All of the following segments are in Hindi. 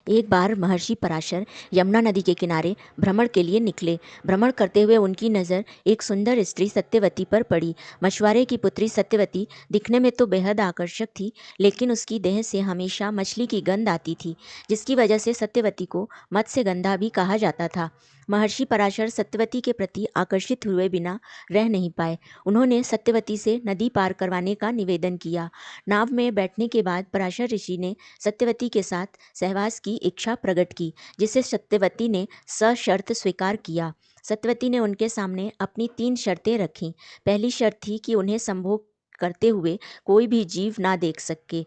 एक बार महर्षि पराशर यमुना नदी के किनारे भ्रमण के लिए निकले। भ्रमण करते हुए उनकी नज़र एक सुंदर स्त्री सत्यवती पर पड़ी। मछुआरे की पुत्री सत्यवती दिखने में तो बेहद आकर्षक थी, लेकिन उसकी देह से हमेशा मछली की गंध आती थी, जिसकी वजह से सत्यवती को मत्स्यगंधा भी कहा जाता था। महर्षि पराशर सत्यवती के प्रति आकर्षित हुए बिना रह नहीं पाए। उन्होंने सत्यवती से नदी पार करवाने का निवेदन किया। नाव में बैठने के बाद पराशर ऋषि ने सत्यवती के साथ सहवास की इच्छा प्रकट की, जिसे सत्यवती ने सशर्त स्वीकार किया। सत्यवती ने उनके सामने अपनी 3 शर्तें रखीं। पहली शर्त थी कि उन्हें संभोग करते हुए कोई भी जीव ना देख सके।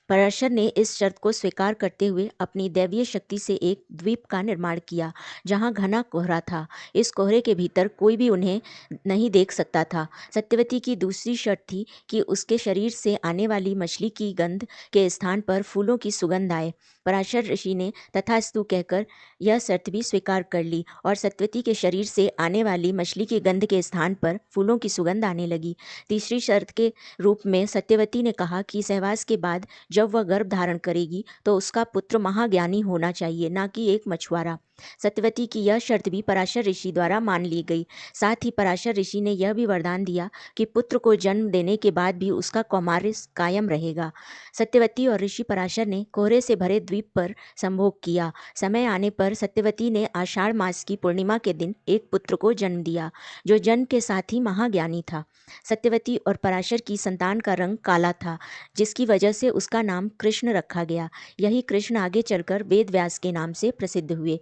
पराशर ने इस शर्त को स्वीकार करते हुए अपनी दैवीय शक्ति से एक द्वीप का निर्माण किया, जहां घना कोहरा था। इस कोहरे के भीतर कोई भी उन्हें नहीं देख सकता था। सत्यवती की दूसरी शर्त थी कि उसके शरीर से आने वाली मछली की गंध के स्थान पर फूलों की सुगंध आए। पराशर ऋषि ने तथास्तु कहकर यह शर्त भी स्वीकार कर ली और सत्यवती के शरीर से आने वाली मछली की गंध के स्थान पर फूलों की सुगंध आने लगी। तीसरी शर्त के रूप में सत्यवती ने कहा कि सहवास के बाद जब वह गर्भ धारण करेगी तो उसका पुत्र महाज्ञानी होना चाहिए, ना कि एक मछुआरा। सत्यवती की यह शर्त भी पराशर ऋषि द्वारा मान ली गई। साथ ही पराशर ऋषि ने यह भी वरदान दिया कि पुत्र को जन्म देने के बाद भी उसका कौमार्य कायम रहेगा। सत्यवती और ऋषि पराशर ने कोहरे से भरे द्वीप पर संभोग किया। समय आने पर सत्यवती ने आषाढ़ मास की पूर्णिमा के दिन एक पुत्र को जन्म दिया, जो जन्म के साथ ही महाज्ञानी था। सत्यवती और पराशर की संतान का रंग काला था, जिसकी वजह से उसका नाम कृष्ण रखा गया। यही कृष्ण आगे चलकर वेद व्यास के नाम से प्रसिद्ध हुए।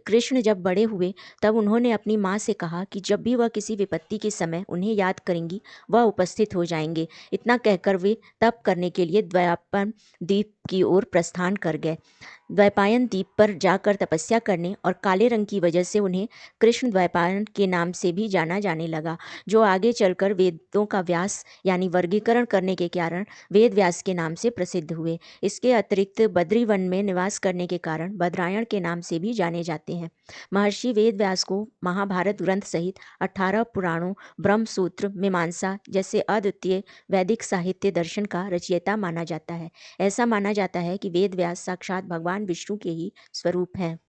कृष्ण जब बड़े हुए तब उन्होंने अपनी माँ से कहा कि जब भी वह किसी विपत्ति के समय उन्हें याद करेंगी, वह उपस्थित हो जाएंगे। इतना कहकर वे तप करने के लिए द्वैपायन द्वीप की ओर प्रस्थान कर गए। द्वैपायन द्वीप पर जाकर तपस्या करने और काले रंग की वजह से उन्हें कृष्ण द्वैपायन के नाम से भी जाना जाने लगा, जो आगे चलकर वेदों का व्यास यानी वर्गीकरण करने के कारण वेद व्यास के नाम से प्रसिद्ध हुए। इसके अतिरिक्त बद्री वन में निवास करने के कारण बद्रायण के नाम से भी जाने जाते हैं। महर्षि वेद व्यास को महाभारत ग्रंथ सहित 18 पुराणों, ब्रह्म सूत्र, मीमांसा जैसे अद्वितीय वैदिक साहित्य दर्शन का रचयिता माना जाता है। ऐसा माना जाता है कि वेद व्यास साक्षात भगवान विष्णु के ही स्वरूप हैं।